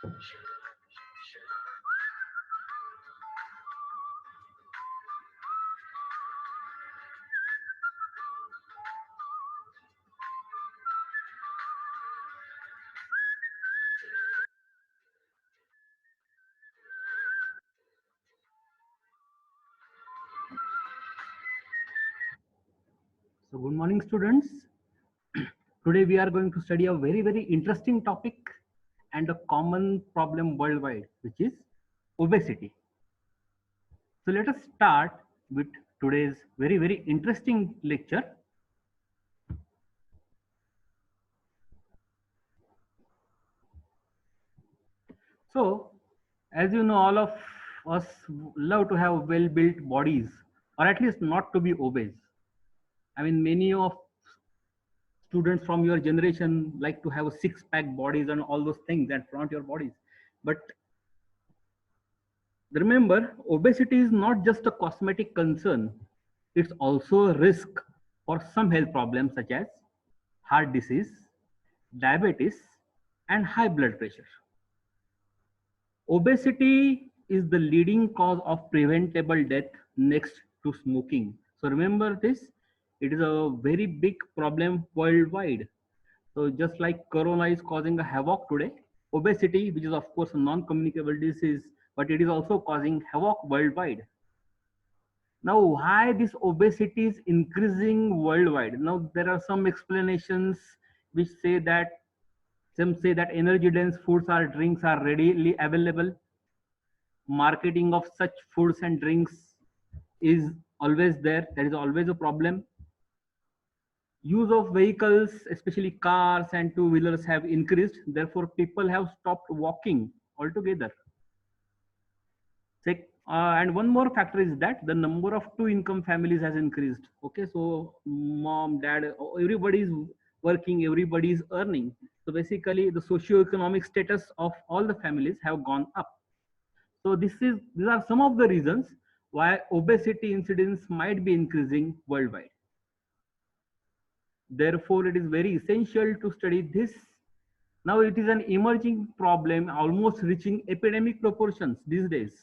So good morning, students. Today we are going to study a very interesting topic and a common problem worldwide, which is obesity. So let us start with today's very interesting lecture. So, as you know, all of us love to have well-built bodies, or at least not to be obese. I mean, many of students from your generation like to have a six-pack bodies and all those things that flaunt your bodies. But remember, obesity is not just a cosmetic concern, it's also a risk for some health problems such as heart disease, diabetes, and high blood pressure. Obesity is the leading cause of preventable death next to smoking. So remember this, it is a very big problem worldwide. So just like corona is causing a havoc today, obesity, which is of course a non-communicable disease, but it is also causing havoc worldwide. Now, why this obesity is increasing worldwide? Now, there are some explanations which say that some say that energy dense foods or drinks are readily available. Marketing of such foods and drinks is always there. There is always a problem. Use of vehicles, especially cars and two-wheelers, have increased. Therefore, people have stopped walking altogether. And one more factor is that the number of two-income families has increased. Okay, so mom, dad, everybody is working, everybody is earning. So basically, the socio-economic status of all the families have gone up. So these are some of the reasons why obesity incidence might be increasing worldwide. Therefore, it is very essential to study this. Now, it is an emerging problem, almost reaching epidemic proportions these days.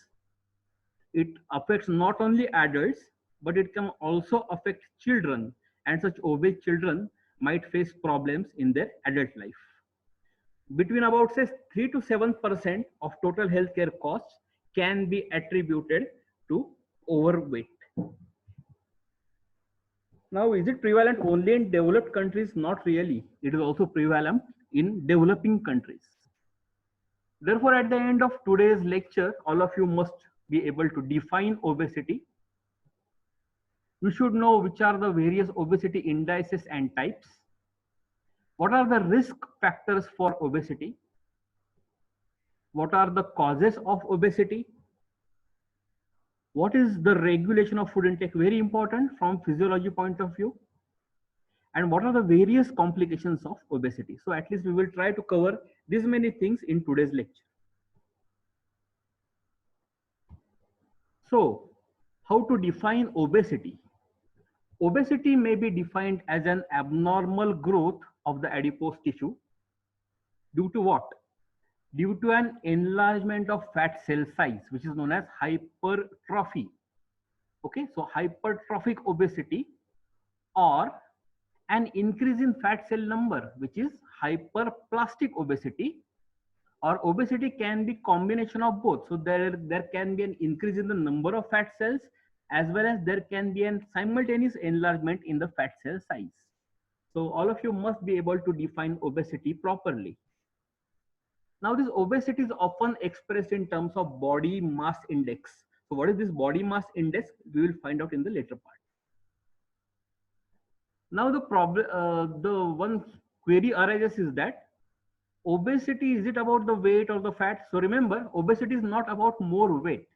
It affects not only adults, but it can also affect children, and such obese children might face problems in their adult life. Between about say 3 to 7% of total healthcare costs can be attributed to overweight. Now, is it prevalent only in developed countries? Not really. It is also prevalent in developing countries. Therefore, at the end of today's lecture, all of you must be able to define obesity. You should know which are the various obesity indices and types. What are the risk factors for obesity? What are the causes of obesity? What is the regulation of food intake? Very important from physiology point of view. And what are the various complications of obesity? So at least we will try to cover these many things in today's lecture. So how to define obesity? Obesity may be defined as an abnormal growth of the adipose tissue due to what? Due to an enlargement of fat cell size, which is known as hypertrophy. Okay, so hypertrophic obesity, or an increase in fat cell number, which is hyperplastic obesity, or obesity can be combination of both. So there can be an increase in the number of fat cells, as well as there can be a simultaneous enlargement in the fat cell size. So all of you must be able to define obesity properly. Now, this obesity is often expressed in terms of body mass index. So what is this body mass index? We will find out in the later part. Now the one query arises is that obesity, is it about the weight or the fat? So remember, obesity is not about more weight.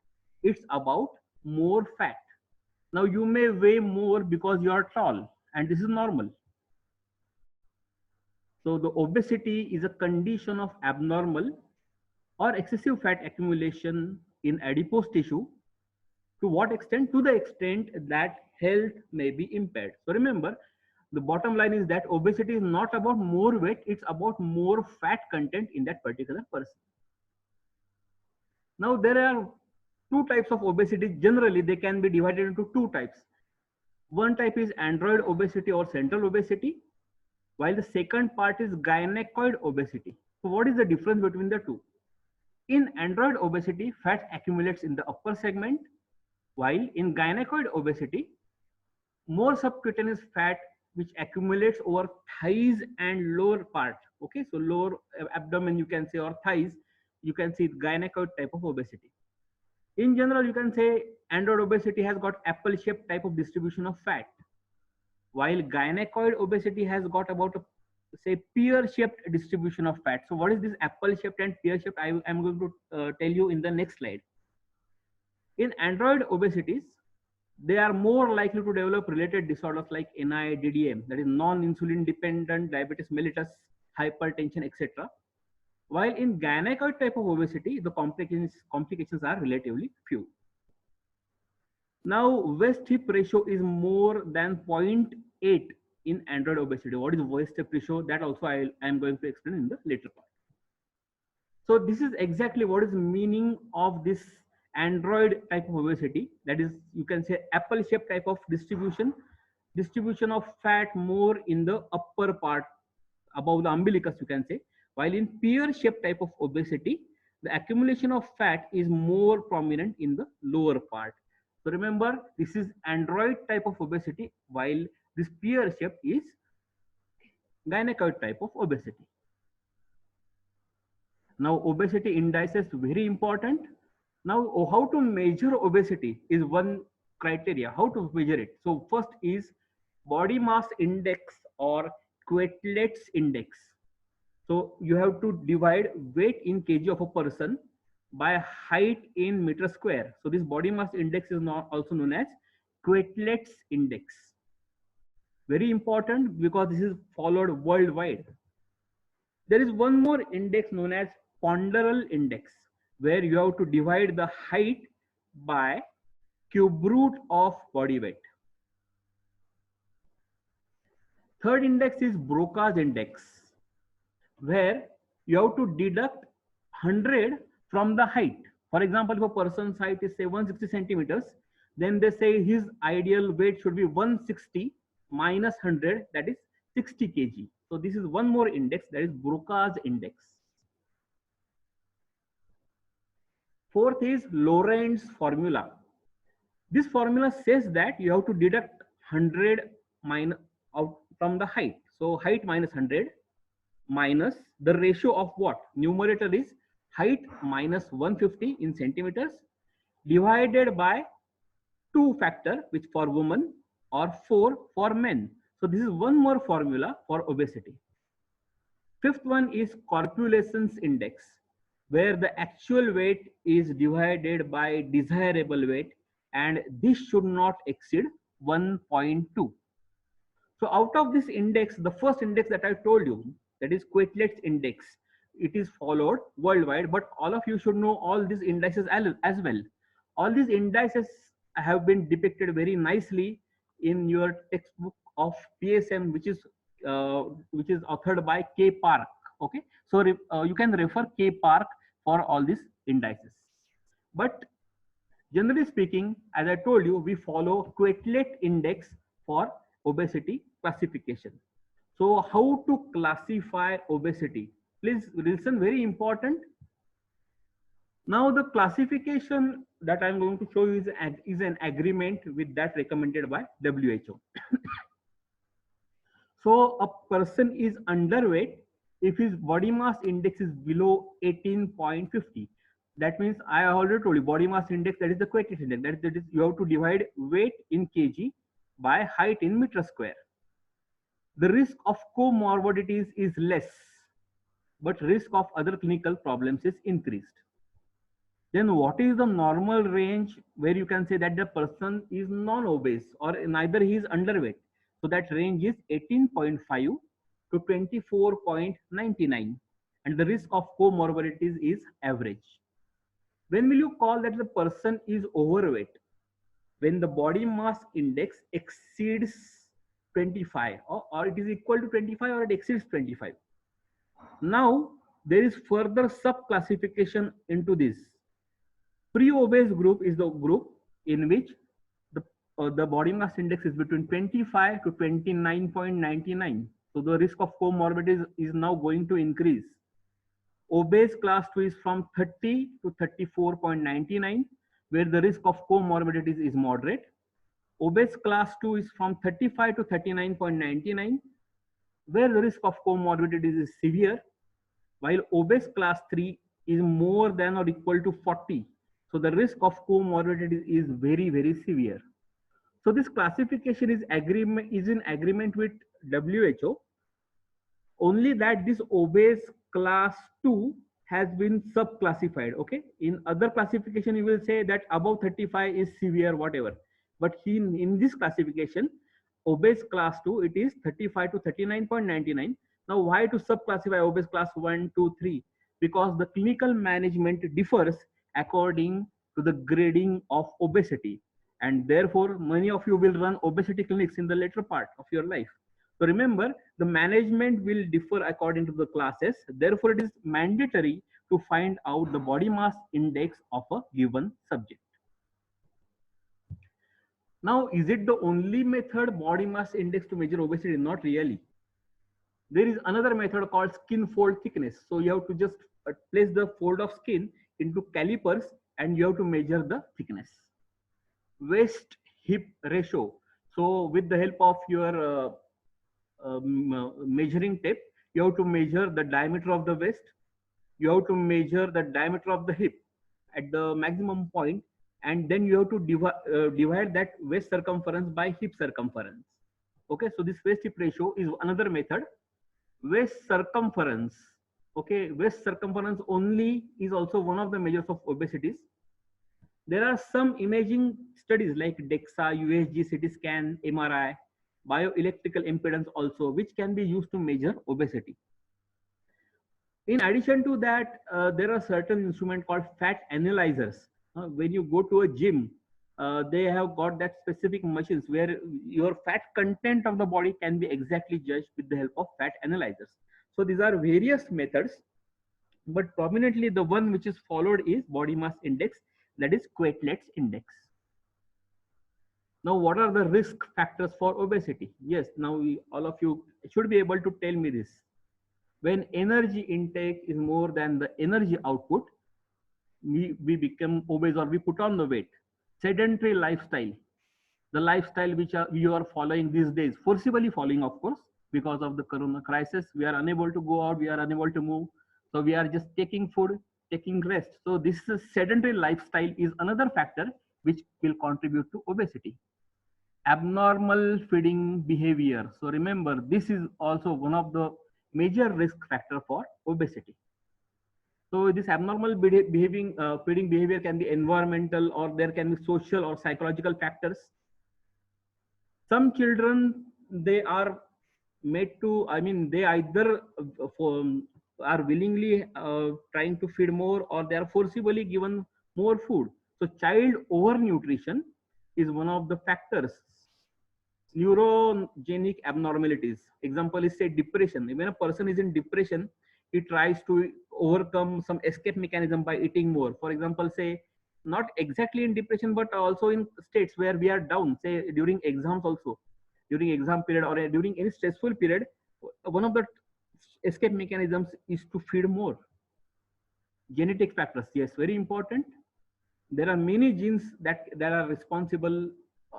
It's about more fat. Now you may weigh more because you are tall, and this is normal. So the obesity is a condition of abnormal or excessive fat accumulation in adipose tissue. To what extent? To the extent that health may be impaired. So remember, the bottom line is that obesity is not about more weight, it's about more fat content in that particular person. Now there are two types of obesity. Generally, they can be divided into two types. One type is android obesity or central obesity, while the second part is gynecoid obesity. So what is the difference between the two? In android obesity, fat accumulates in the upper segment, while in gynecoid obesity, more subcutaneous fat which accumulates over thighs and lower part. Okay, so lower abdomen you can say, or thighs, you can see gynecoid type of obesity. In general, you can say android obesity has got apple shaped type of distribution of fat, while gynecoid obesity has got about a say pear shaped distribution of fat. So what is this apple shaped and pear shaped? I am going to tell you in the next slide. In android obesities, they are more likely to develop related disorders like NIDDM, that is non-insulin dependent diabetes mellitus, hypertension, etc. While in gynecoid type of obesity, the complications are relatively few. Now, waist hip ratio is more than 0.8 in android obesity. What is waist hip ratio? That also I am going to explain in the later part. So this is exactly what is the meaning of this android type of obesity. That is, you can say apple shaped type of distribution of fat more in the upper part above the umbilicus, you can say. While in pear shaped type of obesity, the accumulation of fat is more prominent in the lower part. So remember, this is android type of obesity, while this pear shaped is gynecoid type of obesity. Now, obesity indices very important. Now, how to measure obesity is one criteria. How to measure it? So, first is body mass index or Quetelet's index. So, you have to divide weight in kg of a person by height in meter square. So, this body mass index is also known as Quetelet's index. Very important because this is followed worldwide. There is one more index known as ponderal index, where you have to divide the height by cube root of body weight. Third index is Broca's index, where you have to deduct 100 from the height. For example, if a person's height is say 160 centimeters, then they say his ideal weight should be 160 minus 100, that is 60 kg. So this is one more index, that is Broca's index. Fourth is Lorentz formula. This formula says that you have to deduct 100 minus out from the height. So height minus 100 minus the ratio of what? Numerator is height minus 150 in centimeters divided by 2 factor, which for women, or 4 for men. So this is one more formula for obesity. Fifth one is corpulence index, where the actual weight is divided by desirable weight, and this should not exceed 1.2. So out of this index, the first index that I told you, that is Quetelet's index, it is followed worldwide, but all of you should know all these indices as well. All these indices have been depicted very nicely in your textbook of PSM, which is authored by K. Park. Okay, so you can refer K. Park for all these indices. But generally speaking, as I told you, we follow Quetelet index for obesity classification. So how to classify obesity? Please listen, very important. Now the classification that I'm going to show you is an agreement with that recommended by WHO. So a person is underweight if his body mass index is below 18.50. That means I already told you body mass index, that is the Quetelet index. That is you have to divide weight in kg by height in meter square. The risk of comorbidities is less, but risk of other clinical problems is increased. Then what is the normal range where you can say that the person is non-obese or neither he is underweight? So that range is 18.5 to 24.99, and the risk of comorbidities is average. When will you call that the person is overweight? When the body mass index exceeds 25, or it is equal to 25, or it exceeds 25. Now there is further sub classification into this. Pre-obese group is the group in which the body mass index is between 25 to 29.99. So the risk of comorbidities is now going to increase. Obese class 2 is from 30 to 34.99, where the risk of comorbidities is moderate. Obese class 2 is from 35 to 39.99, where the risk of comorbidities is severe, while obese class 3 is more than or equal to 40. So the risk of comorbidities is very, very severe. So this classification is in agreement with WHO, only that this obese class 2 has been sub-classified. Okay, in other classification you will say that above 35 is severe, whatever, but in this classification, obese class 2, it is 35 to 39.99. Now why to sub-classify obese class 1, 2, 3? Because the clinical management differs according to the grading of obesity, and therefore many of you will run obesity clinics in the later part of your life. So remember, the management will differ according to the classes. Therefore, it is mandatory to find out the body mass index of a given subject. Now, is it the only method, body mass index, to measure obesity? Not really. There is another method called skin fold thickness. So you have to just place the fold of skin into calipers and you have to measure the thickness. Waist hip ratio. So with the help of your measuring tape, you have to measure the diameter of the waist, you have to measure the diameter of the hip at the maximum point, and then you have to divide that waist circumference by hip circumference. Okay, so this waist hip ratio is another method. Waist circumference, okay, waist circumference only is also one of the measures of obesities. There are some imaging studies like DEXA, USG, CT scan, MRI, bioelectrical impedance also, which can be used to measure obesity. In addition to that, there are certain instruments called fat analyzers. When you go to a gym, they have got that specific machines where your fat content of the body can be exactly judged with the help of fat analyzers. So these are various methods, but prominently the one which is followed is body mass index, that is Quetelet's index. Now, what are the risk factors for obesity? Yes, now all of you should be able to tell me this. When energy intake is more than the energy output, we become obese or we put on the weight. Sedentary lifestyle, the lifestyle which you are following these days, forcibly following, of course, because of the corona crisis, we are unable to go out, we are unable to move. So we are just taking food, taking rest. So this sedentary lifestyle is another factor which will contribute to obesity. Abnormal feeding behavior. So remember, this is also one of the major risk factor for obesity. So this abnormal feeding behavior can be environmental, or there can be social or psychological factors. Some children, they are made to, I mean, they either are willingly trying to feed more, or they are forcibly given more food. So child overnutrition is one of the factors. Neurogenic abnormalities, example is say depression. When a person is in depression, he tries to overcome some escape mechanism by eating more. For example, say not exactly in depression, but also in states where we are down, say during exams also, during exam period or during any stressful period, one of the escape mechanisms is to feed more. Genetic factors, yes, very important. There are many genes that are responsible,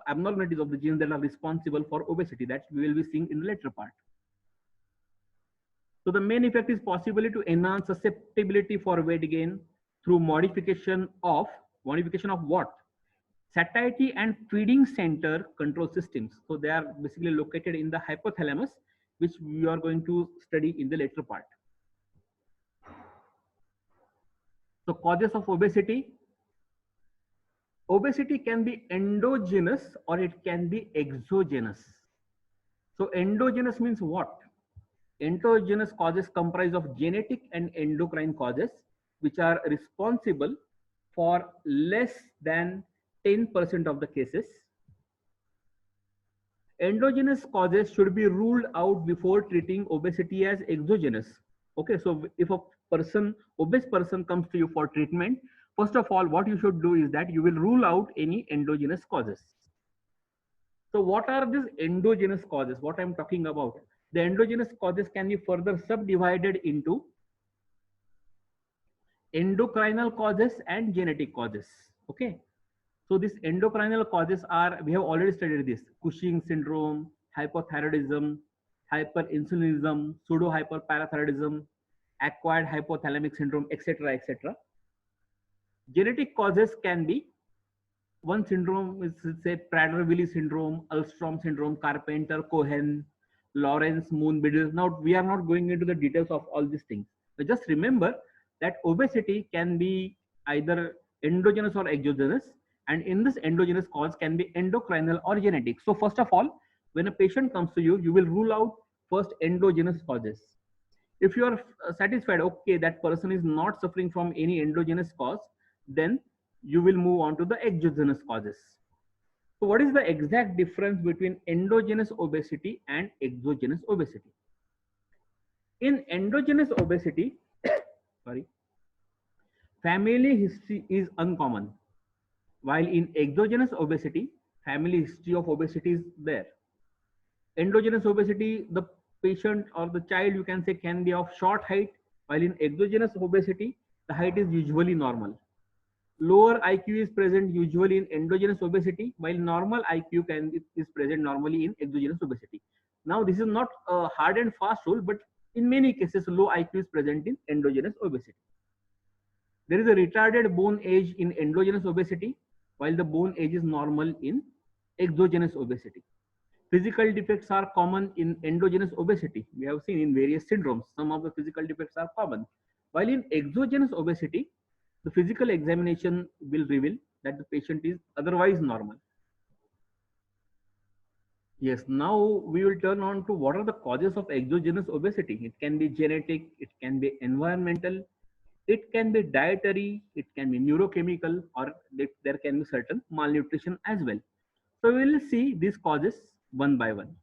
abnormalities of the genes that are responsible for obesity, that we will be seeing in the later part. So the main effect is possibly to enhance susceptibility for weight gain through modification of what? Satiety and feeding center control systems. So they are basically located in the hypothalamus, which we are going to study in the later part. So causes of obesity. Obesity can be endogenous or it can be exogenous. So endogenous means what? Endogenous causes comprise of genetic and endocrine causes, which are responsible for less than 10% of the cases. Endogenous causes should be ruled out before treating obesity as exogenous. Okay, so if a obese person comes to you for treatment, First of all, what you should do is that you will rule out any endogenous causes. So what are these endogenous causes? What I'm talking about? The endogenous causes can be further subdivided into endocrinal causes and genetic causes. Okay. So these endocrinal causes are, we have already studied this: Cushing syndrome, hypothyroidism, hyperinsulinism, pseudo hyperparathyroidism, acquired hypothalamic syndrome, etc., etc. Genetic causes can be, one syndrome is, say, Prader-Willi syndrome, Alstrom syndrome, Carpenter-Cohen, Lawrence-Moon-Biddle. Now, we are not going into the details of all these things. But just remember that obesity can be either endogenous or exogenous, and in this endogenous cause can be endocrinal or genetic. So first of all, when a patient comes to you, you will rule out first endogenous causes. If you are satisfied, okay, that person is not suffering from any endogenous cause, then you will move on to the exogenous causes. So what is the exact difference between endogenous obesity and exogenous obesity? In endogenous obesity, sorry, family history is uncommon, while in exogenous obesity, family history of obesity is there. Endogenous obesity, the patient or the child, you can say, can be of short height, while in exogenous obesity, the height is usually normal. Lower IQ is present usually in endogenous obesity, while normal IQ is present normally in exogenous obesity. Now, this is not a hard and fast rule, but in many cases, low IQ is present in endogenous obesity. There is a retarded bone age in endogenous obesity, while the bone age is normal in exogenous obesity. Physical defects are common in endogenous obesity. We have seen in various syndromes, some of the physical defects are common. While in exogenous obesity, the physical examination will reveal that the patient is otherwise normal. Yes, now we will turn on to what are the causes of exogenous obesity. It can be genetic, it can be environmental, it can be dietary, it can be neurochemical, or there can be certain malnutrition as well. So we will see these causes one by one.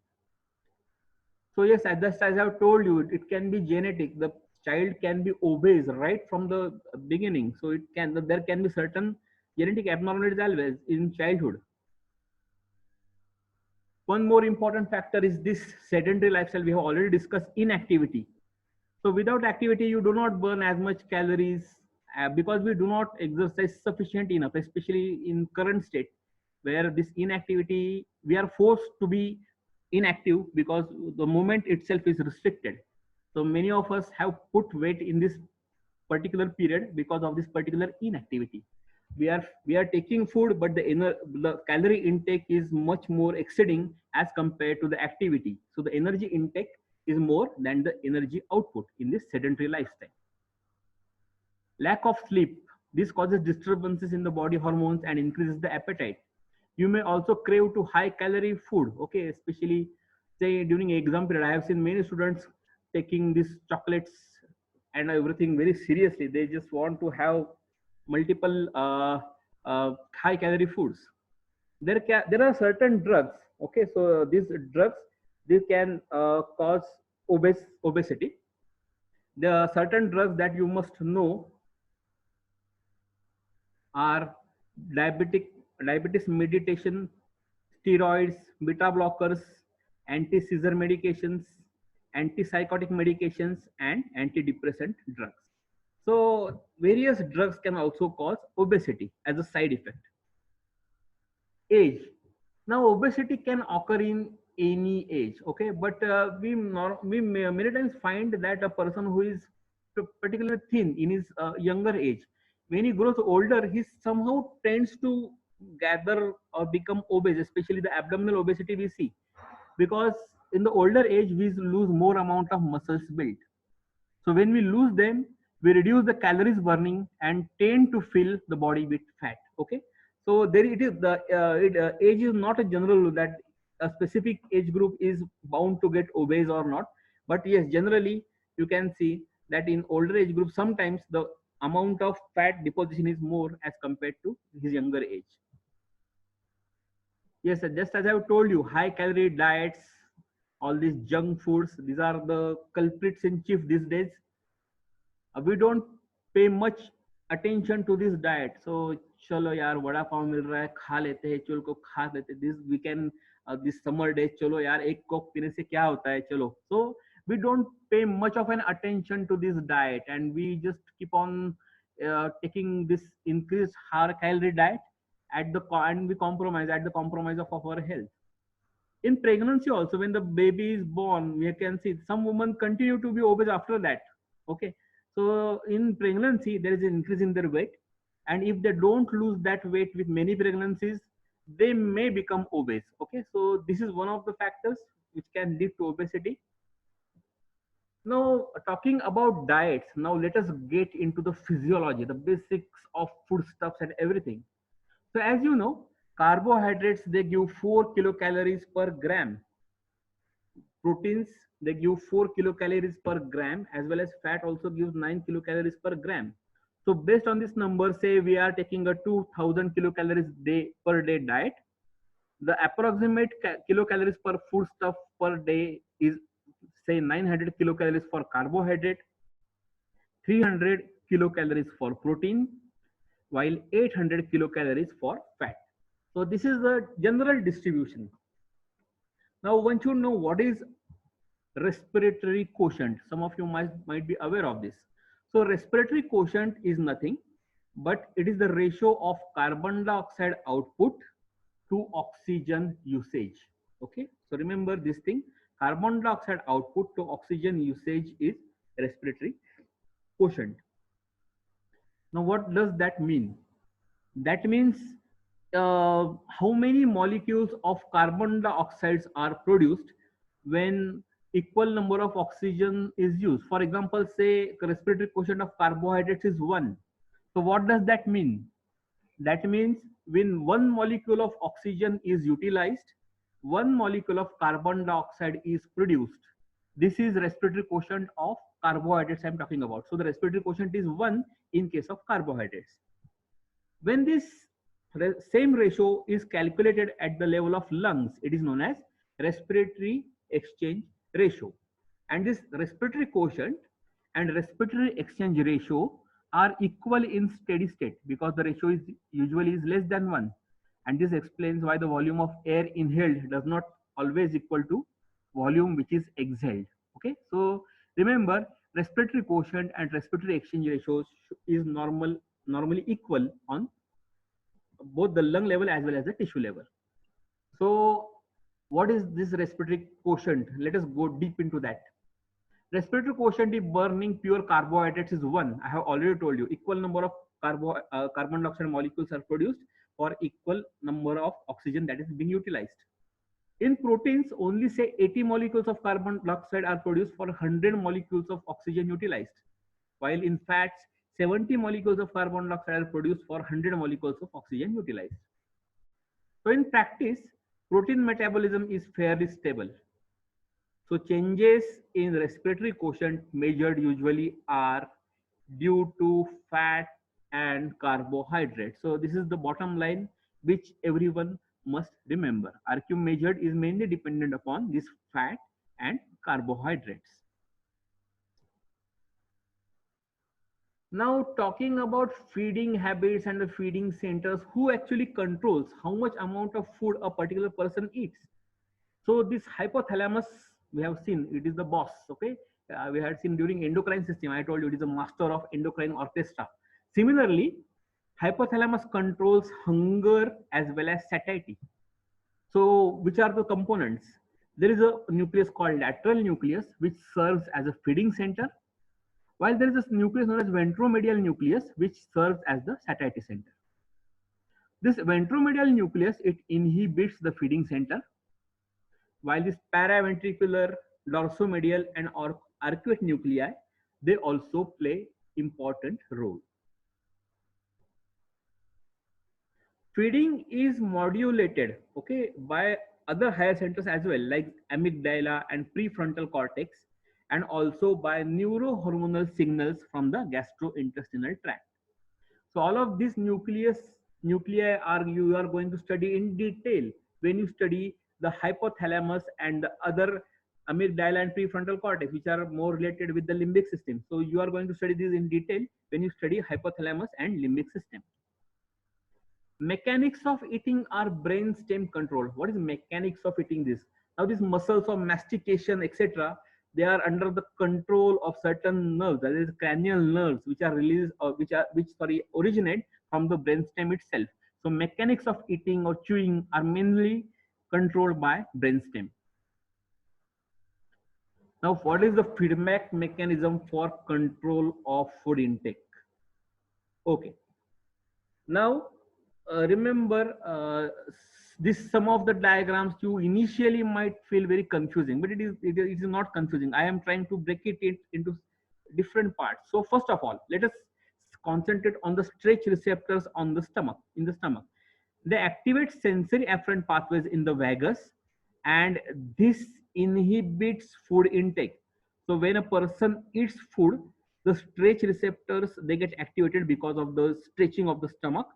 So yes, as I have told you, it can be genetic. The child can be obese right from the beginning. So there can be certain genetic abnormalities always in childhood. One more important factor is this sedentary lifestyle. We have already discussed inactivity. So without activity, you do not burn as much calories because we do not exercise sufficient enough, especially in current state where this inactivity, we are forced to be inactive because the movement itself is restricted. So many of us have put weight in this particular period because of this particular inactivity. We are taking food, but the calorie intake is much more exceeding as compared to the activity. So the energy intake is more than the energy output in this sedentary lifestyle. Lack of sleep. This causes disturbances in the body hormones and increases the appetite. You may also crave to high calorie food. Okay, especially say during exam period, I have seen many students taking these chocolates and everything very seriously. They just want to have multiple high calorie foods. There are certain drugs. Okay, so these drugs, they can cause obesity. There are certain drugs that you must know are diabetic diabetes medication, steroids, beta blockers, anti-seizure medications, antipsychotic medications, and antidepressant drugs. So various drugs can also cause obesity as a side effect. Age. Now obesity can occur in any age, okay, but we many times find that a person who is particularly thin in his younger age, when he grows older, he somehow tends to gather or become obese, especially the abdominal obesity we see, because in the older age we lose more amount of muscles built. So when we lose them, we reduce the calories burning and tend to fill the body with fat. Okay. So there it is. Age is not a general rule that a specific age group is bound to get obese or not. But yes, generally you can see that in older age groups, sometimes the amount of fat deposition is more as compared to his younger age. Yes, just as I've told you, high calorie diets, all these junk foods, these are the culprits in chief these days. We don't pay much attention to this diet. So चलो यार वड़ा पाव मिल रहा है, खा लेते हैं, चलो को खा लेते, this weekend, this summer day, चलो यार एक कोक पीने से क्या होता है, चलो. So we don't pay much of an attention to this diet, and we just keep on taking this increased high calorie diet and we compromise at the compromise of our health. In pregnancy also, when the baby is born, we can see some women continue to be obese after that. Okay, so in pregnancy there is an increase in their weight, and if they don't lose that weight with many pregnancies, they may become obese. Okay, so this is one of the factors which can lead to obesity. Now, talking about diets, now let us get into the physiology, the basics of foodstuffs and everything. So as you know, carbohydrates, they give 4 kilocalories per gram. Proteins, they give 4 kilocalories per gram, as well as fat also gives 9 kilocalories per gram. So based on this number, say we are taking a 2000 kilocalories per day diet. The approximate kilocalories per foodstuff per day is, say, 900 kilocalories for carbohydrate, 300 kilocalories for protein, while 800 kilocalories for fat. So this is the general distribution. Now one should know what is respiratory quotient. Some of you might be aware of this. So respiratory quotient is nothing, but it is the ratio of carbon dioxide output to oxygen usage. Okay, so remember this thing, carbon dioxide output to oxygen usage is respiratory quotient. Now what does that mean? That means how many molecules of carbon dioxide are produced when equal number of oxygen is used. For example, say respiratory quotient of carbohydrates is 1. So what does that mean? That means when one molecule of oxygen is utilized, one molecule of carbon dioxide is produced. This is respiratory quotient of carbohydrates I'm talking about. So the respiratory quotient is 1 in case of carbohydrates. When this same ratio is calculated at the level of lungs, it is known as respiratory exchange ratio. And this respiratory quotient and respiratory exchange ratio are equal in steady state because the ratio is usually is less than 1. And this explains why the volume of air inhaled does not always equal to volume which is exhaled. Okay, so remember, respiratory quotient and respiratory exchange ratios is normally equal on both the lung level as well as the tissue level. So what is this respiratory quotient? Let us go deep into that. Respiratory quotient if burning pure carbohydrates is 1. I have already told you equal number of carbon dioxide molecules are produced for equal number of oxygen that is being utilized. In proteins, only say 80 molecules of carbon dioxide are produced for 100 molecules of oxygen utilized, while in fats, 70 molecules of carbon dioxide are produced for 100 molecules of oxygen utilized. So in practice, protein metabolism is fairly stable. So changes in respiratory quotient measured usually are due to fat and carbohydrate. So this is the bottom line which everyone must remember. RQ measured is mainly dependent upon this fat and carbohydrates. Now talking about feeding habits and the feeding centers, who actually controls how much amount of food a particular person eats? So this hypothalamus, we have seen it is the boss. Okay, we had seen during endocrine system. I told you it is a master of endocrine orchestra. Similarly, hypothalamus controls hunger as well as satiety. So which are the components? There is a nucleus called lateral nucleus which serves as a feeding center, while there is a nucleus known as ventromedial nucleus which serves as the satiety center. This ventromedial nucleus, it inhibits the feeding center, while this paraventricular, dorsomedial and arcuate nuclei, they also play important role. Feeding is modulated, okay, by other higher centers as well, like amygdala and prefrontal cortex, and also by neurohormonal signals from the gastrointestinal tract. So all of these nuclei are you are going to study in detail when you study the hypothalamus and the other amygdala and prefrontal cortex, which are more related with the limbic system. So you are going to study this in detail when you study hypothalamus and limbic system. Mechanics of eating are brain stem control. What is mechanics of eating this? Now these muscles of mastication, etc., they are under the control of certain nerves, that is cranial nerves, which are released or which originate from the brainstem itself. So mechanics of eating or chewing are mainly controlled by brainstem. Now, what is the feedback mechanism for control of food intake? Okay. Now, remember this, some of the diagrams you initially might feel very confusing, but it is not confusing. I am trying to break it into different parts. So first of all, let us concentrate on the stretch receptors on the stomach, in the stomach. They activate sensory afferent pathways in the vagus, and this inhibits food intake. So when a person eats food, the stretch receptors, they get activated because of the stretching of the stomach,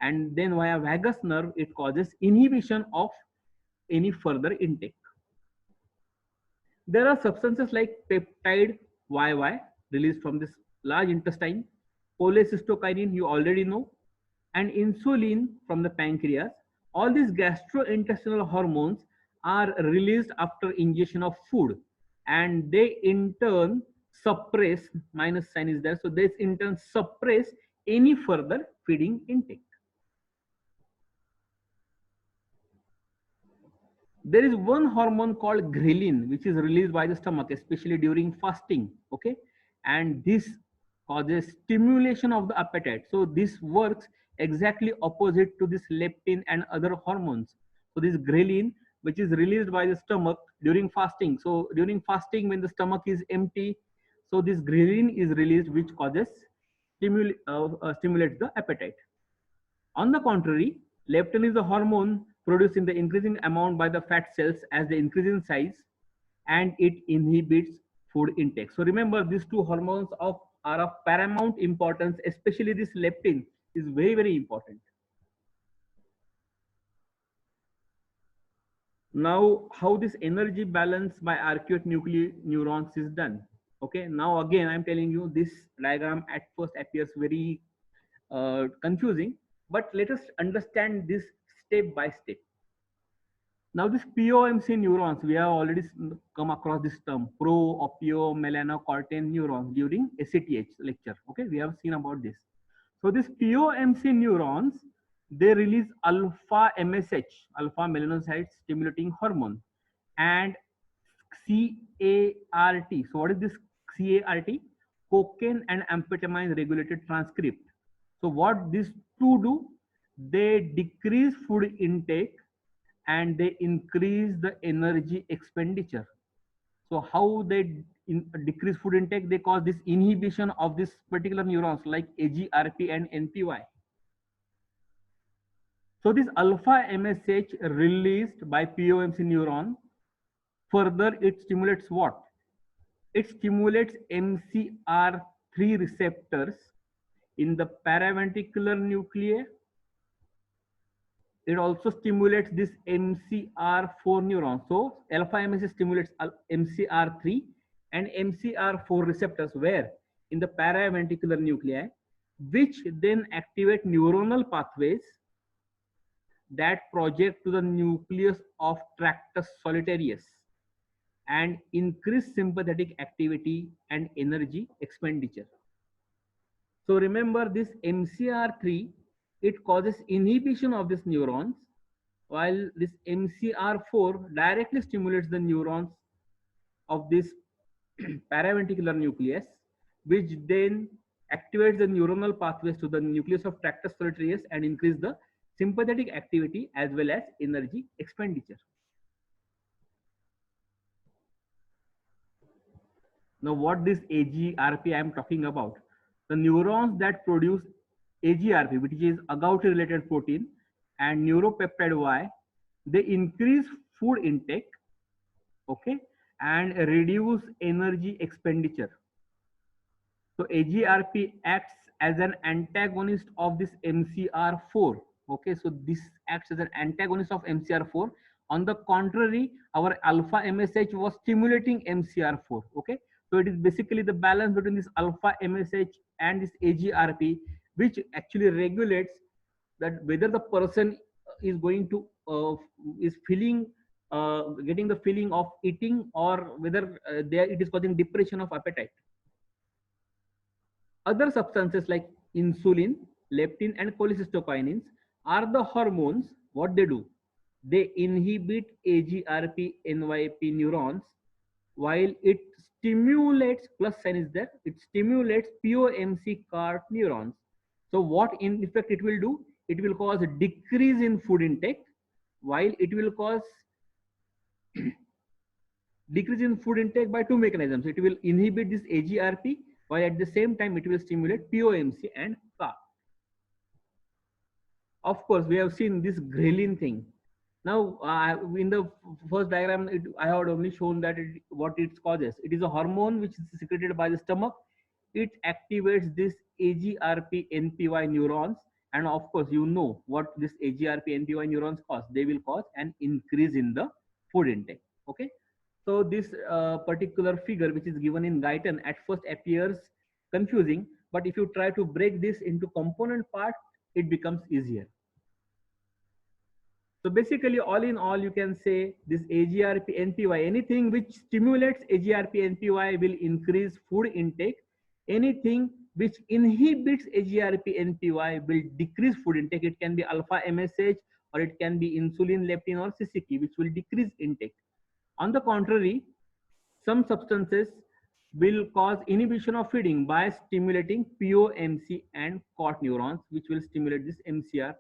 and then via vagus nerve it causes inhibition of any further intake. There are substances like peptide YY released from this large intestine, cholecystokinin you already know, and insulin from the pancreas. All these gastrointestinal hormones are released after ingestion of food, and they in turn suppress, minus sign is there, so they in turn suppress any further feeding intake. There is one hormone called ghrelin which is released by the stomach, especially during fasting. Okay, and this causes stimulation of the appetite. So this works exactly opposite to this leptin and other hormones. So this ghrelin, which is released by the stomach during fasting, so during fasting when the stomach is empty, so this ghrelin is released, which causes stimulates the appetite. On the contrary, leptin is a hormone produced in the increasing amount by the fat cells as they increase in size, and it inhibits food intake. So remember, these two hormones are of paramount importance, especially this leptin is very, very important. Now, how this energy balance by arcuate nuclear neurons is done. Okay, now again, I'm telling you this diagram at first appears very confusing, but let us understand this step by step. Now this POMC neurons, we have already come across this term, pro-opiomelanocortin neurons during ACTH lecture. Okay, we have seen about this. So this POMC neurons, they release alpha MSH, alpha melanocyte stimulating hormone, and CART. So what is this CART? Cocaine and amphetamine regulated transcript. So what these two do? They decrease food intake and they increase the energy expenditure. So how they decrease food intake? They cause this inhibition of this particular neurons like AGRP and NPY. So this alpha MSH released by POMC neuron, further it stimulates what? It stimulates MCR3 receptors in the paraventricular nuclei. It also stimulates this MCR4 neuron. So alpha MSH stimulates MCR3 and MCR4 receptors where? In the paraventricular nuclei, which then activate neuronal pathways that project to the nucleus of tractus solitarius and increase sympathetic activity and energy expenditure. So remember this MCR3, it causes inhibition of these neurons, while this MCR4 directly stimulates the neurons of this paraventricular nucleus, which then activates the neuronal pathways to the nucleus of tractus solitarius and increase the sympathetic activity as well as energy expenditure. Now, what this AGRP I am talking about? The neurons that produce AGRP, which is agouti related protein, and neuropeptide Y, they increase food intake, okay, and reduce energy expenditure. So AGRP acts as an antagonist of this MCR4. Okay, so this acts as an antagonist of MCR4, On the contrary, our alpha MSH was stimulating MCR4. Okay, so it is basically the balance between this alpha MSH and this AGRP, which actually regulates that whether the person is going to is feeling getting the feeling of eating, or whether it is causing depression of appetite. Other substances like insulin, leptin, and cholecystokinins are the hormones. What they do? They inhibit AGRP NYP neurons, while it stimulates, plus sign is there, it stimulates POMC CART neurons. So what in effect it will do? It will cause a decrease in food intake, while it will cause decrease in food intake by two mechanisms. It will inhibit this AGRP, while at the same time it will stimulate POMC and CART. Of course, we have seen this ghrelin thing. Now, in the first diagram, I have only shown that what it causes. It is a hormone which is secreted by the stomach. It activates this AGRP NPY neurons, and of course, you know what this AGRP NPY neurons cause. They will cause an increase in the food intake. Okay, so this particular figure, which is given in Guyton, at first appears confusing, but if you try to break this into component parts, it becomes easier. So basically, all in all, you can say this AGRP NPY, anything which stimulates AGRP NPY will increase food intake. Anything which inhibits AGRP NPY will decrease food intake. It can be alpha MSH, or it can be insulin, leptin, or CCK, which will decrease intake. On the contrary, some substances will cause inhibition of feeding by stimulating POMC and COT neurons, which will stimulate this MCR.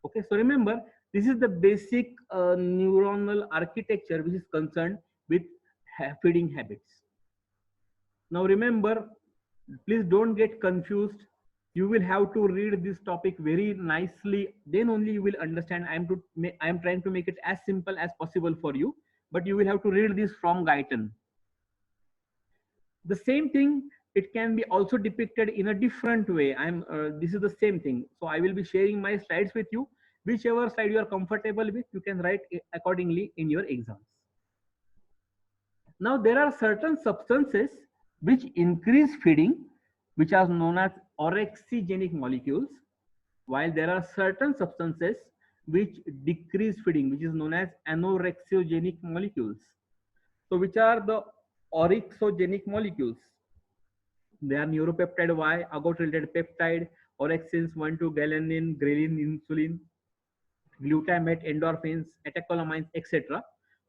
Okay, so remember, this is the basic neuronal architecture which is concerned with feeding habits. Now remember, please don't get confused. You will have to read this topic very nicely. Then only you will understand. I am trying to make it as simple as possible for you, but you will have to read this from Guyton. The same thing, it can be also depicted in a different way. This is the same thing. So I will be sharing my slides with you. Whichever slide you are comfortable with, you can write accordingly in your exams. Now there are certain substances which increase feeding, which are known as orexigenic molecules, while there are certain substances which decrease feeding, which is known as anorexigenic molecules. So which are the orexigenic molecules? They are neuropeptide Y, agot-related peptide, orexins 1,2-galanin, ghrelin, insulin, glutamate, endorphins, catecholamines, etc.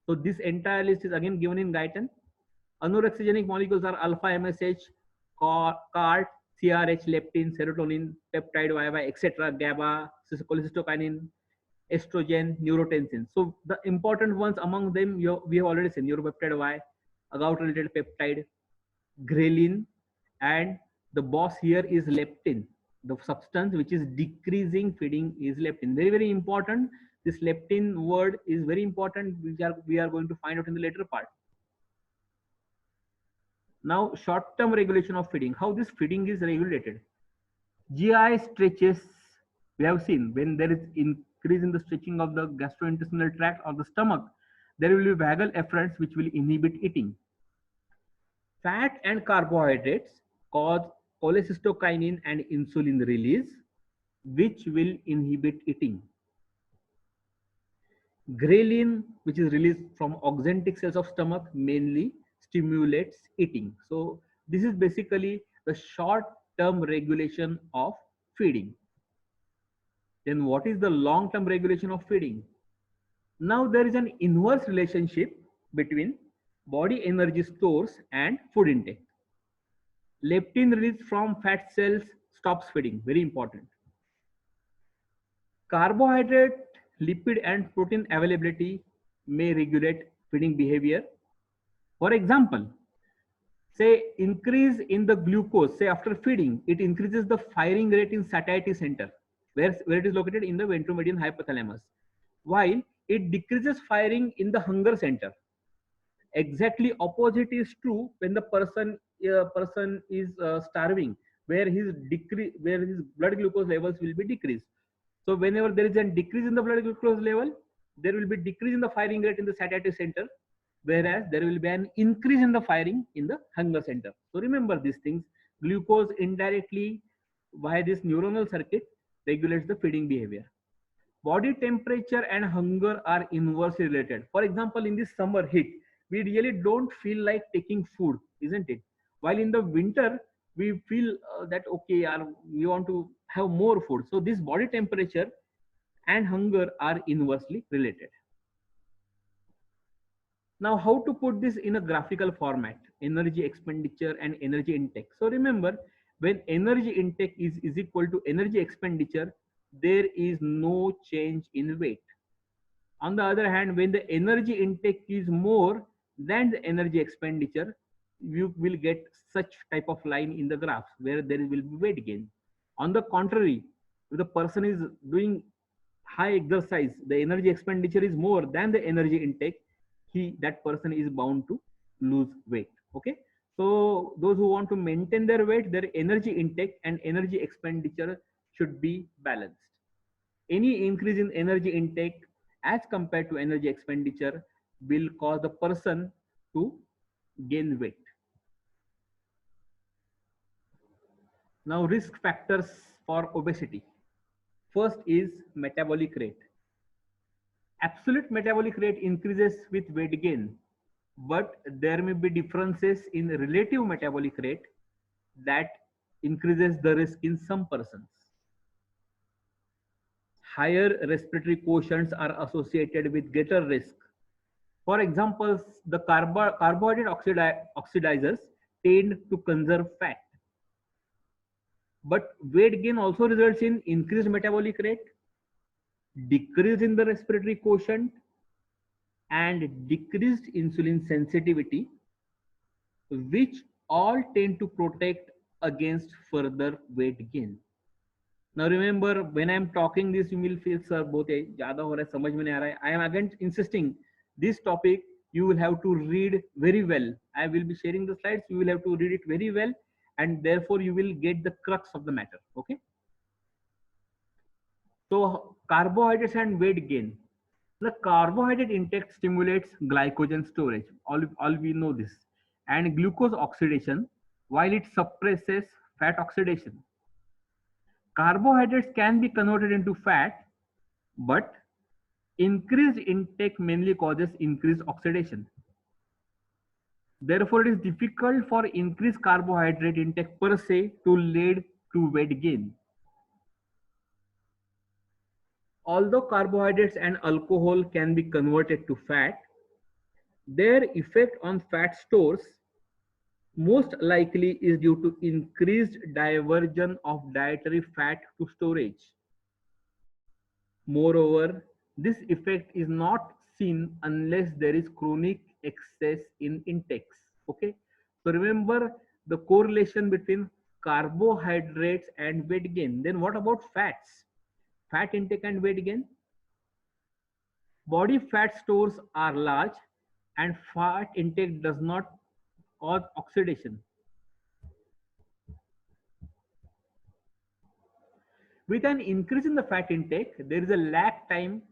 So this entire list is again given in Guyton. Anorexigenic molecules are alpha MSH, CART, CRH, leptin, serotonin, peptide YY, etc., GABA, cholecystokinin, estrogen, neurotensin. So the important ones among them we have already seen: neuropeptide Y, gout-related peptide, ghrelin, and the boss here is leptin. The substance which is decreasing feeding is leptin. Very, very important. This leptin word is very important, which we are going to find out in the later part. Now, short-term regulation of feeding. How this feeding is regulated? GI stretches. We have seen when there is increase in the stretching of the gastrointestinal tract or the stomach, there will be vagal efferents which will inhibit eating. Fat and carbohydrates cause cholecystokinin and insulin release, which will inhibit eating. Ghrelin, which is released from oxyntic cells of stomach, mainly stimulates eating. So this is basically the short-term regulation of feeding. Then what is the long-term regulation of feeding? Now there is an inverse relationship between body energy stores and food intake. Leptin released from fat cells stops feeding, very important. Carbohydrate, lipid, and protein availability may regulate feeding behavior. For example, say increase in the glucose, say after feeding, it increases the firing rate in satiety center, where it is located in the ventromedian hypothalamus, while it decreases firing in the hunger center. Exactly opposite is true when the person is starving, where his blood glucose levels will be decreased. So whenever there is a decrease in the blood glucose level, there will be decrease in the firing rate in the satiety center, whereas there will be an increase in the firing in the hunger center. So remember these things. Glucose indirectly via this neuronal circuit regulates the feeding behavior. Body temperature and hunger are inversely related. For example, in this summer heat, we really don't feel like taking food, isn't it? While in the winter, we feel that okay, we want to have more food. So this body temperature and hunger are inversely related. Now, how to put this in a graphical format? Energy expenditure and energy intake. So remember, when energy intake is equal to energy expenditure, there is no change in weight. On the other hand, when the energy intake is more than the energy expenditure, you will get such type of line in the graph where there will be weight gain. On the contrary, if the person is doing high exercise, the energy expenditure is more than the energy intake, that person is bound to lose weight. Okay, so those who want to maintain their weight, their energy intake and energy expenditure should be balanced. Any increase in energy intake as compared to energy expenditure will cause the person to gain weight. Now, risk factors for obesity. First is metabolic rate. Absolute metabolic rate increases with weight gain, but there may be differences in relative metabolic rate that increases the risk in some persons. Higher respiratory quotients are associated with greater risk. For example, the carbohydrate oxidizers tend to conserve fat. But weight gain also results in increased metabolic rate, decrease in the respiratory quotient, and decreased insulin sensitivity, which all tend to protect against further weight gain. Now remember, when I am talking this, you will feel, sir, बहुत ज़्यादा हो रहा है, समझ में नहीं आ रहा है. I am again insisting, this topic you will have to read very well. I will be sharing the slides. You will have to read it very well, and therefore you will get the crux of the matter. Okay. So carbohydrates and weight gain. The carbohydrate intake stimulates glycogen storage. All we know this, and glucose oxidation, while it suppresses fat oxidation. Carbohydrates can be converted into fat, but increased intake mainly causes increased oxidation. Therefore, it is difficult for increased carbohydrate intake per se to lead to weight gain. Although carbohydrates and alcohol can be converted to fat, their effect on fat stores most likely is due to increased diversion of dietary fat to storage. Moreover, this effect is not seen unless there is chronic excess in intakes. Okay, so remember the correlation between carbohydrates and weight gain. Then what about fats? Fat intake and weight gain. Body fat stores are large and fat intake does not cause oxidation. With an increase in the fat intake, there is a lag time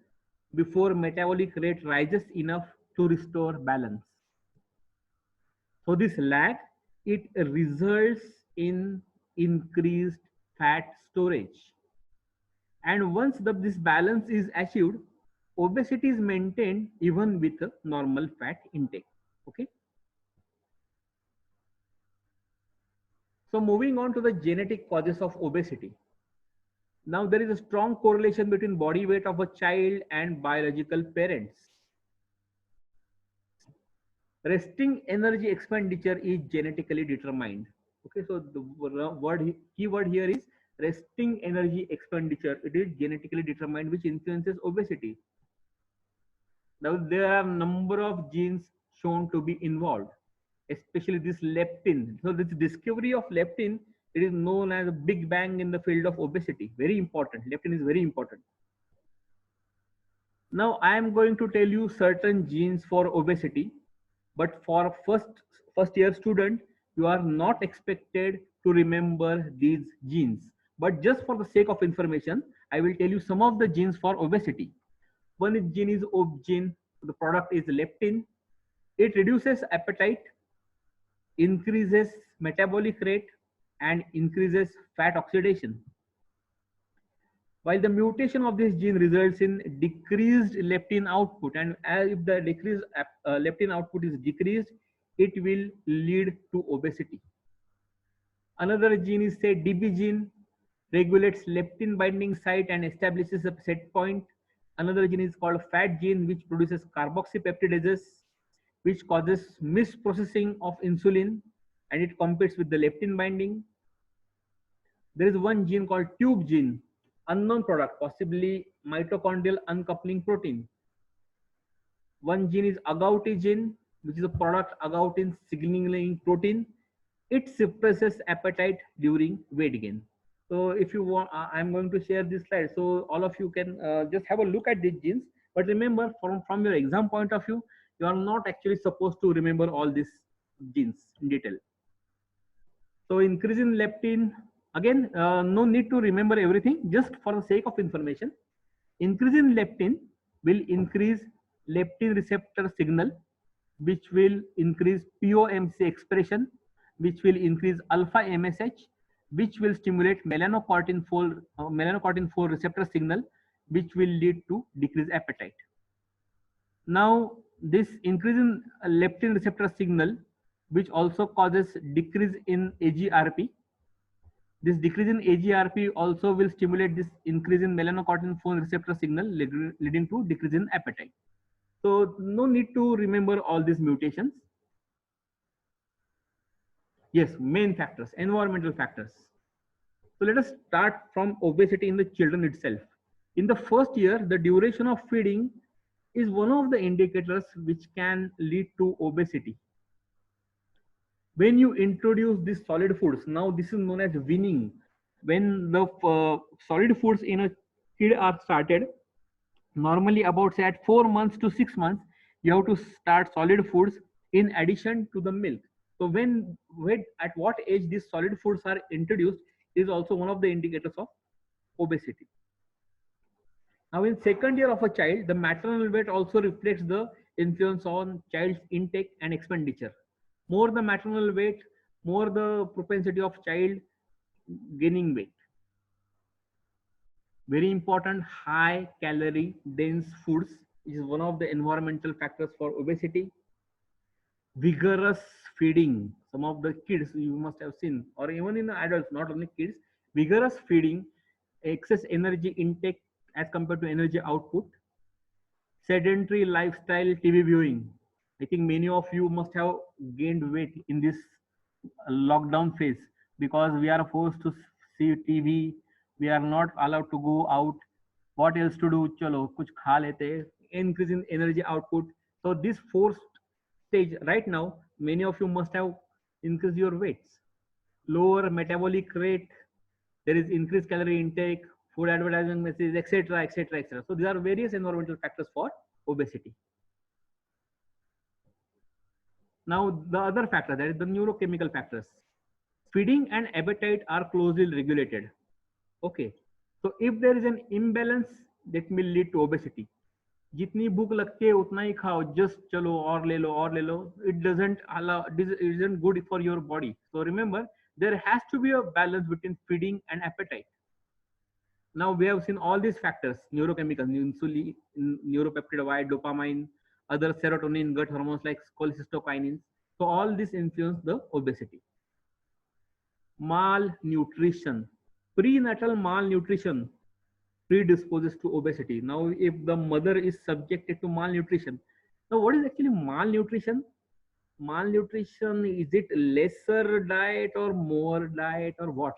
before metabolic rate rises enough to restore balance. So this lag, it results in increased fat storage. And once this balance is achieved, obesity is maintained even with a normal fat intake. Okay. So moving on to the genetic causes of obesity. Now there is a strong correlation between body weight of a child and biological parents. Resting energy expenditure is genetically determined. Okay, so the key word here is resting energy expenditure. It is genetically determined, which influences obesity. Now there are number of genes shown to be involved, especially this leptin. So this discovery of leptin, it is known as a big bang in the field of obesity. Very important. Leptin is very important. Now I am going to tell you certain genes for obesity, but for first year student, you are not expected to remember these genes. But just for the sake of information, I will tell you some of the genes for obesity. One gene is OB gene. The product is leptin. It reduces appetite, increases metabolic rate, and increases fat oxidation. While the mutation of this gene results in decreased leptin output, and if the decreased leptin output is decreased, it will lead to obesity. Another gene is say DB gene, regulates leptin binding site and establishes a set point. Another gene is called FAT gene, which produces carboxypeptidases, which causes misprocessing of insulin, and it competes with the leptin binding. There is one gene called tube gene, unknown product, possibly mitochondrial uncoupling protein. One gene is agouti gene, which is a product agoutin signaling protein. It suppresses appetite during weight gain. So if you want, I'm going to share this slide. So all of you can just have a look at these genes. But remember, from your exam point of view, you are not actually supposed to remember all these genes in detail. So increase in leptin, again, no need to remember everything, just for the sake of information. Increase in leptin will increase leptin receptor signal, which will increase POMC expression, which will increase alpha MSH, which will stimulate melanocortin 4 receptor signal, which will lead to decreased appetite. Now, this increase in leptin receptor signal, which also causes decrease in AGRP. This decrease in AGRP also will stimulate this increase in melanocortin 4 receptor signal, leading to decrease in appetite. So no need to remember all these mutations. Yes, main factors, environmental factors. So let us start from obesity in the children itself. In the first year, the duration of feeding is one of the indicators which can lead to obesity. When you introduce these solid foods, now this is known as weaning. When the solid foods in a kid are started, normally about say at 4 months to 6 months, you have to start solid foods in addition to the milk. So when at what age these solid foods are introduced is also one of the indicators of obesity. Now in second year of a child, the maternal weight also reflects the influence on child's intake and expenditure. More the maternal weight, more the propensity of child gaining weight. Very important, high calorie dense foods is one of the environmental factors for obesity. Vigorous feeding, some of the kids you must have seen, or even in adults, not only kids, vigorous feeding, excess energy intake as compared to energy output. Sedentary lifestyle, TV viewing. I think many of you must have gained weight in this lockdown phase because we are forced to see TV. We are not allowed to go out. What else to do? Chalo, kuch kha lete. Increase in energy output. So this forced stage right now, many of you must have increased your weights. Lower metabolic rate. There is increased calorie intake, food advertising messages, etc., etc., etc. So these are various environmental factors for obesity. Now the other factor, that is the neurochemical factors. Feeding and appetite are closely regulated. Okay, so if there is an imbalance, that will lead to obesity. जितनी भूख लगती है उतना ही खाओ, just चलो और ले लो, it doesn't allow, it isn't good for your body. So remember, there has to be a balance between feeding and appetite. Now we have seen all these factors, neurochemicals, insulin, neuropeptide Y, dopamine, other serotonin, gut hormones like cholecystokinin. So all this influence the obesity. Malnutrition, prenatal malnutrition predisposes to obesity. Now, if the mother is subjected to malnutrition, now what is actually malnutrition? Malnutrition, is it lesser diet or more diet or what?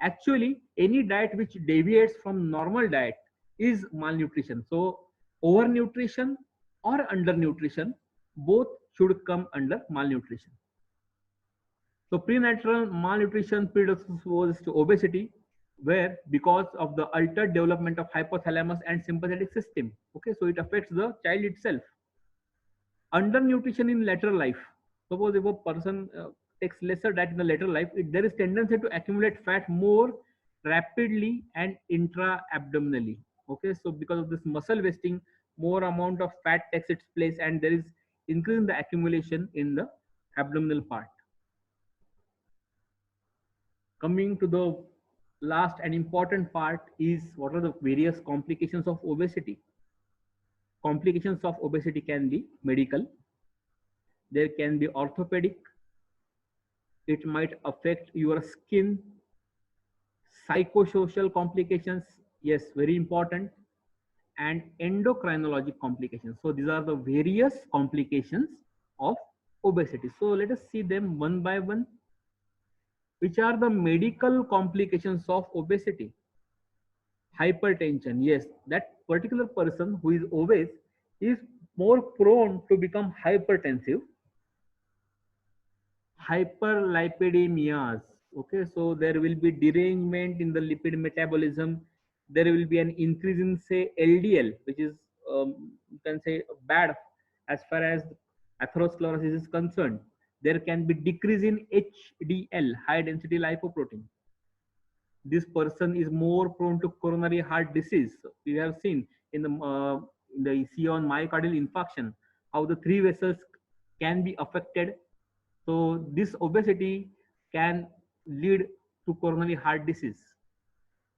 Actually, any diet which deviates from normal diet is malnutrition. So, overnutrition or undernutrition, both should come under malnutrition. So, prenatal malnutrition predisposes to obesity, where because of the altered development of hypothalamus and sympathetic system. Okay, so it affects the child itself. Undernutrition in later life. Suppose if a person takes lesser diet in the later life, there is tendency to accumulate fat more rapidly and intra-abdominally. Okay, so because of this muscle wasting, more amount of fat takes its place, and there is increase in the accumulation in the abdominal part. Coming to the last and important part is what are the various complications of obesity. Complications of obesity can be medical, there can be orthopedic, it might affect your skin, psychosocial complications, yes, very important, and endocrinologic complications. So these are the various complications of obesity. So let us see them one by one. Which are the medical complications of obesity? Hypertension, yes, that particular person who is obese is more prone to become hypertensive. Hyperlipidemias, okay, so there will be derangement in the lipid metabolism, there will be an increase in say LDL, which is you can say bad as far as atherosclerosis is concerned. There can be decrease in HDL, high density lipoprotein. This person is more prone to coronary heart disease. We have seen in the ECG on myocardial infarction how the three vessels can be affected. So this obesity can lead to coronary heart disease.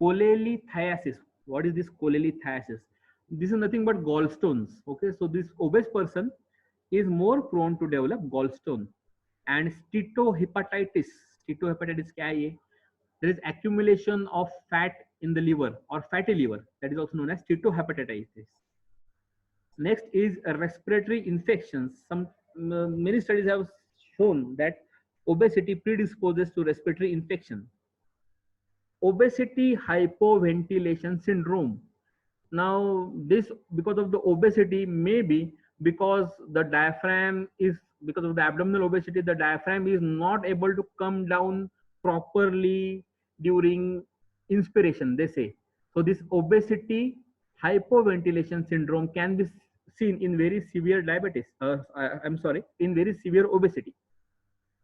Cholelithiasis. What is this cholelithiasis? This is nothing but gallstones. Okay, so this obese person is more prone to develop gallstone. And steatohepatitis. Steatohepatitis क्या है ये? There is accumulation of fat in the liver or fatty liver, that is also known as steatohepatitis. Next is respiratory infections. Many studies have shown that obesity predisposes to respiratory infection. Obesity hypoventilation syndrome. Now this, because of the obesity, maybe because the diaphragm is, because of the abdominal obesity, the diaphragm is not able to come down properly during inspiration, they say. So this obesity hypoventilation syndrome can be seen in very severe diabetes, I'm sorry, in very severe obesity.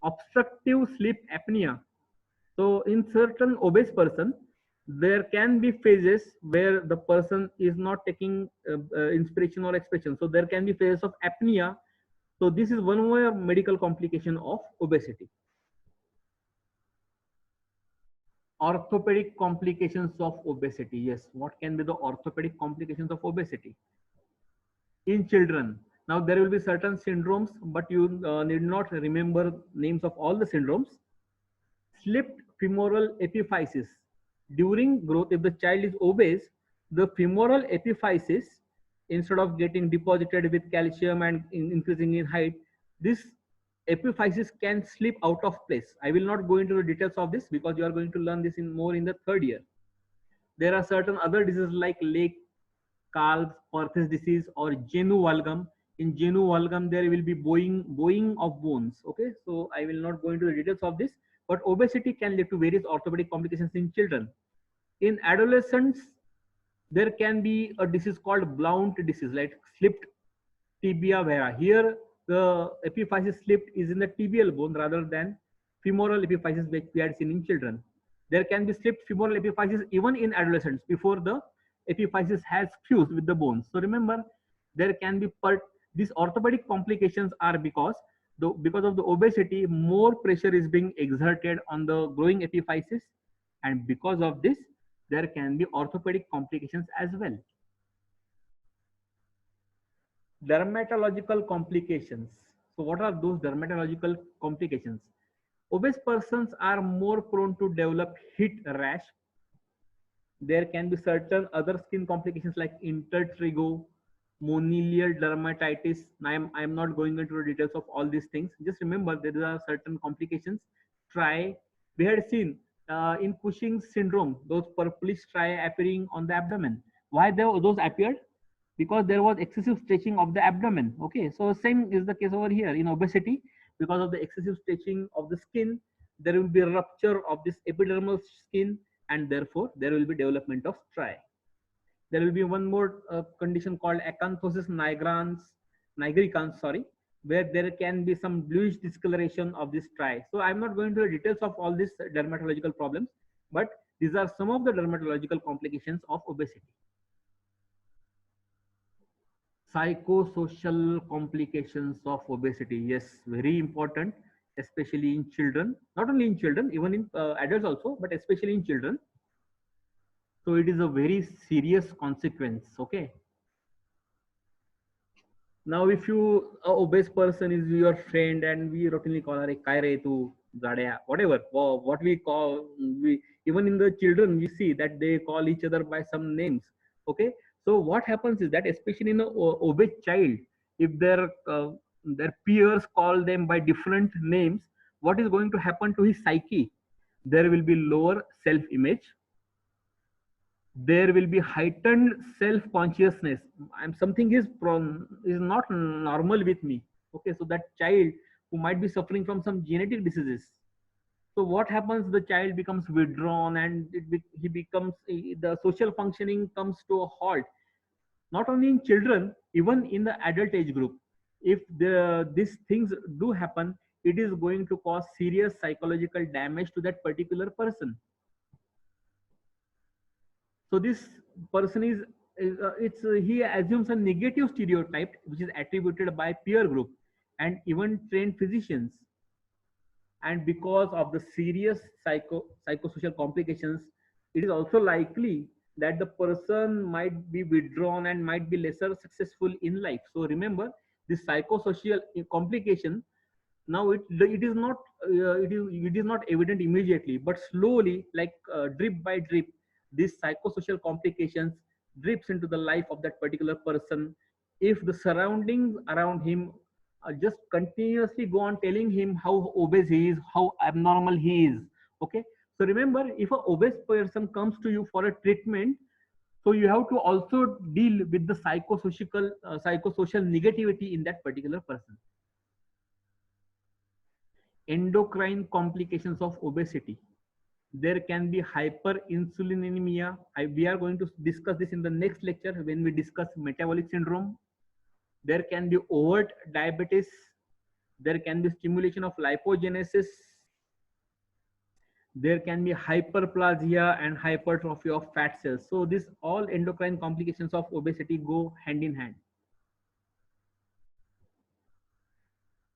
Obstructive sleep apnea. So in certain obese person, there can be phases where the person is not taking inspiration or expiration. So there can be phases of apnea. So this is one more medical complication of obesity. Orthopedic complications of obesity. Yes, what can be the orthopedic complications of obesity? In children, now there will be certain syndromes, but you need not remember names of all the syndromes. Slipped femoral epiphysis. During growth, if the child is obese, the femoral epiphysis, instead of getting deposited with calcium and increasing in height, this epiphysis can slip out of place. I will not go into the details of this because you are going to learn this in more in the third year. There are certain other diseases like Lake Carl's Perthes disease or genu valgum. In genu valgum, there will be bowing of bones. Okay, so I will not go into the details of this, but obesity can lead to various orthopedic complications in children. In adolescents, there can be a disease called Blount disease, like slipped tibia vera. Here, the epiphysis slipped is in the tibial bone rather than femoral epiphysis, which we had seen in children. There can be slipped femoral epiphysis even in adolescents before the epiphysis has fused with the bones. So remember, there can be these orthopedic complications are because of the obesity, more pressure is being exerted on the growing epiphysis, and because of this, there can be orthopedic complications as well. Dermatological complications. So what are those dermatological complications? Obese persons are more prone to develop heat rash. There can be certain other skin complications like intertrigo, monilial dermatitis. I'm not going into the details of all these things. Just remember there are certain complications. We had seen in Cushing's syndrome, those purplish striae appearing on the abdomen. Why those appeared? Because there was excessive stretching of the abdomen. Okay, so same is the case over here in obesity. Because of the excessive stretching of the skin, there will be a rupture of this epidermal skin, and therefore there will be development of striae. There will be one more condition called acanthosis nigricans, sorry, where there can be some bluish discoloration of this striae. So I'm not going to the details of all these dermatological problems, but these are some of the dermatological complications of obesity. Psychosocial complications of obesity. Yes, very important, especially in children. Not only in children, even in adults also, but especially in children. So it is a very serious consequence. Okay. Now, if you a obese person is your friend and we routinely call her kai re tu zadaya, whatever, what we call, we even in the children we see that they call each other by some names. Okay, so what happens is that especially in a obese child, if their peers call them by different names, what is going to happen to his psyche? There will be lower self-image, there will be heightened self consciousness. I'm something is not normal with me. Okay, so that child who might be suffering from some genetic diseases, so what happens, the child becomes withdrawn and he becomes the social functioning comes to a halt. Not only in children, even in the adult age group, if these things do happen, it is going to cause serious psychological damage to that particular person. So this person he assumes a negative stereotype which is attributed by peer group and even trained physicians. And because of the serious psychosocial complications, it is also likely that the person might be withdrawn and might be lesser successful in life. So remember, this psychosocial complication, now it is not it is not evident immediately, but slowly, like drip by drip, these psychosocial complications drips into the life of that particular person. If the surroundings around him just continuously go on telling him how obese he is, how abnormal he is. Okay, so remember, if a obese person comes to you for a treatment, so you have to also deal with the psychosocial negativity in that particular person. Endocrine complications of obesity. There can be hyperinsulinemia. We are going to discuss this in the next lecture when we discuss metabolic syndrome. There can be overt diabetes. There can be stimulation of lipogenesis. There can be hyperplasia and hypertrophy of fat cells. So these all endocrine complications of obesity go hand in hand.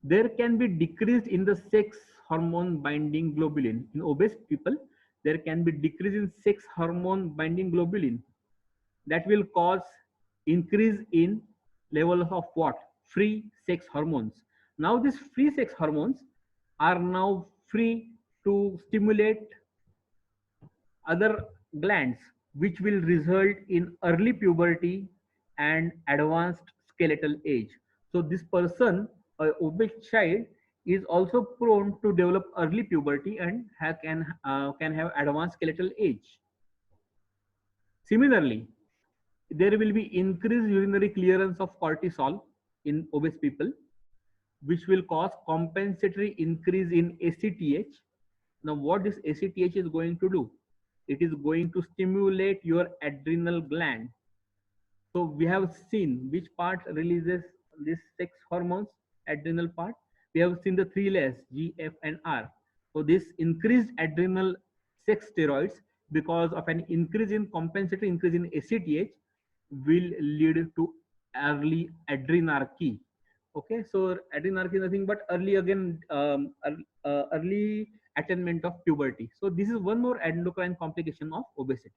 There can be decrease in the sex hormone binding globulin. In obese people, there can be decrease in sex hormone binding globulin that will cause increase in level of what? Free sex hormones. Now these free sex hormones are now free to stimulate other glands, which will result in early puberty and advanced skeletal age. So this person, a obese child, is also prone to develop early puberty and can have advanced skeletal age. Similarly, there will be increased urinary clearance of cortisol in obese people, which will cause compensatory increase in ACTH. Now, what this ACTH is going to do? It is going to stimulate your adrenal gland. So we have seen which part releases this sex hormones, adrenal part. We have seen the three layers, G, F, and R. So this increased adrenal sex steroids, because of an increase in compensatory increase in ACTH, will lead to early adrenarche. Okay, so adrenarche is nothing but early again early attainment of puberty. So this is one more endocrine complication of obesity.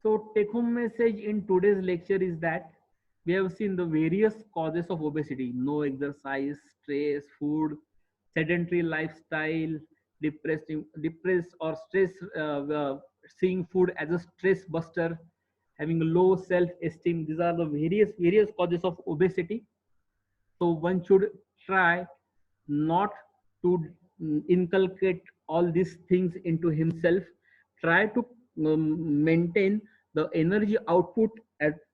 So take home message in today's lecture is that we have seen the various causes of obesity: no exercise, stress, food, sedentary lifestyle, depressed or stress, seeing food as a stress buster, having low self-esteem. These are the various causes of obesity. So one should try not to inculcate all these things into himself. Try to maintain the energy output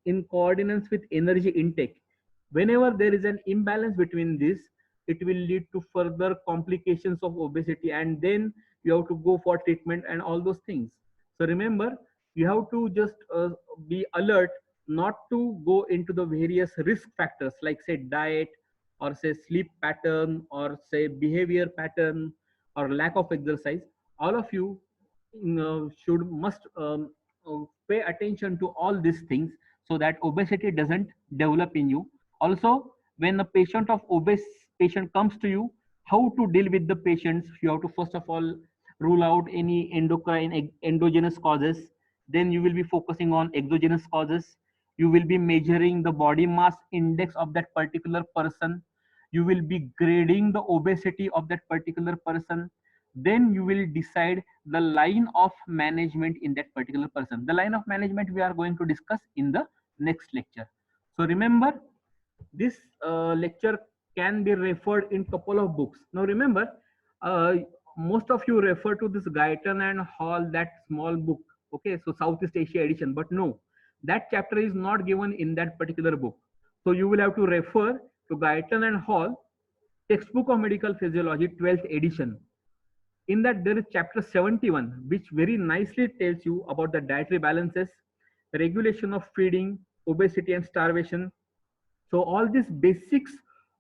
in coordinates with energy intake. Whenever there is an imbalance between this, it will lead to further complications of obesity, and then you have to go for treatment and all those things. So remember, you have to just be alert not to go into the various risk factors like say diet, or say sleep pattern, or say behavior pattern, or lack of exercise. All of you should must pay attention to all these things, so that obesity doesn't develop in you. Also, when a patient of obese patient comes to you, how to deal with the patients, you have to first of all rule out any endocrine endogenous causes. Then you will be focusing on exogenous causes. You will be measuring the body mass index of that particular person. You will be grading the obesity of that particular person. Then you will decide the line of management in that particular person. The line of management we are going to discuss in the next lecture. So remember, this lecture can be referred in couple of books. Now remember, uh, most of you refer to this Guyton and Hall, that small book, okay, so Southeast Asia edition, but no, that chapter is not given in that particular book. So you will have to refer to Guyton and Hall, textbook of medical physiology, 12th edition. In that there is chapter 71, which very nicely tells you about the dietary balances, regulation of feeding, obesity and starvation. So all these basics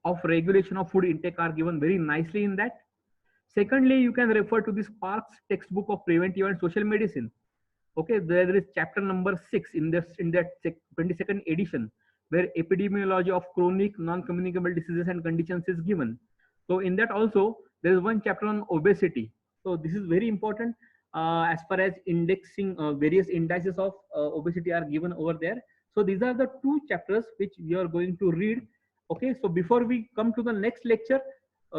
of regulation of food intake are given very nicely in that. Secondly, you can refer to this Park's textbook of preventive and social medicine. Okay, there is chapter number 6 in this, in that 22nd edition, where epidemiology of chronic non-communicable diseases and conditions is given. So in that also there is one chapter on obesity. So this is very important as far as indexing various indices of obesity are given over there. So these are the two chapters which we are going to read. Okay, so before we come to the next lecture,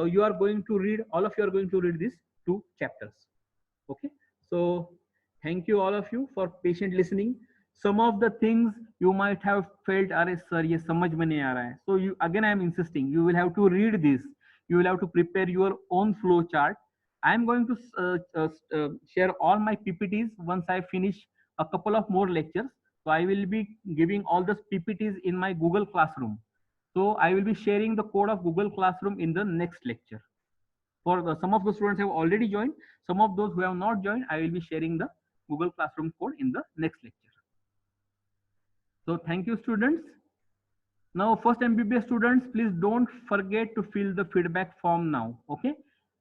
you are going to read, all of you are going to read these two chapters. Okay, so thank you all of you for patient listening. Some of the things you might have felt, are sir ye samajh mein nahi aa raha hai. So you, again I am insisting, you will have to read this. You will have to prepare your own flow chart. I am going to share all my PPTs once I finish a couple of more lectures. So I will be giving all those PPTs in my Google Classroom. So I will be sharing the code of Google Classroom in the next lecture. For some of the students have already joined, some of those who have not joined, I will be sharing the Google Classroom code in the next lecture. So thank you, students. Now first MBBS students, please don't forget to fill the feedback form now. Okay,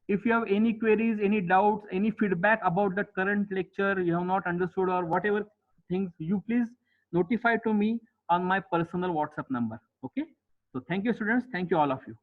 if you have any queries, any doubts, any feedback about the current lecture you have not understood, or whatever things, you please notify to me on my personal WhatsApp number. Okay, so thank you, students. Thank you all of you.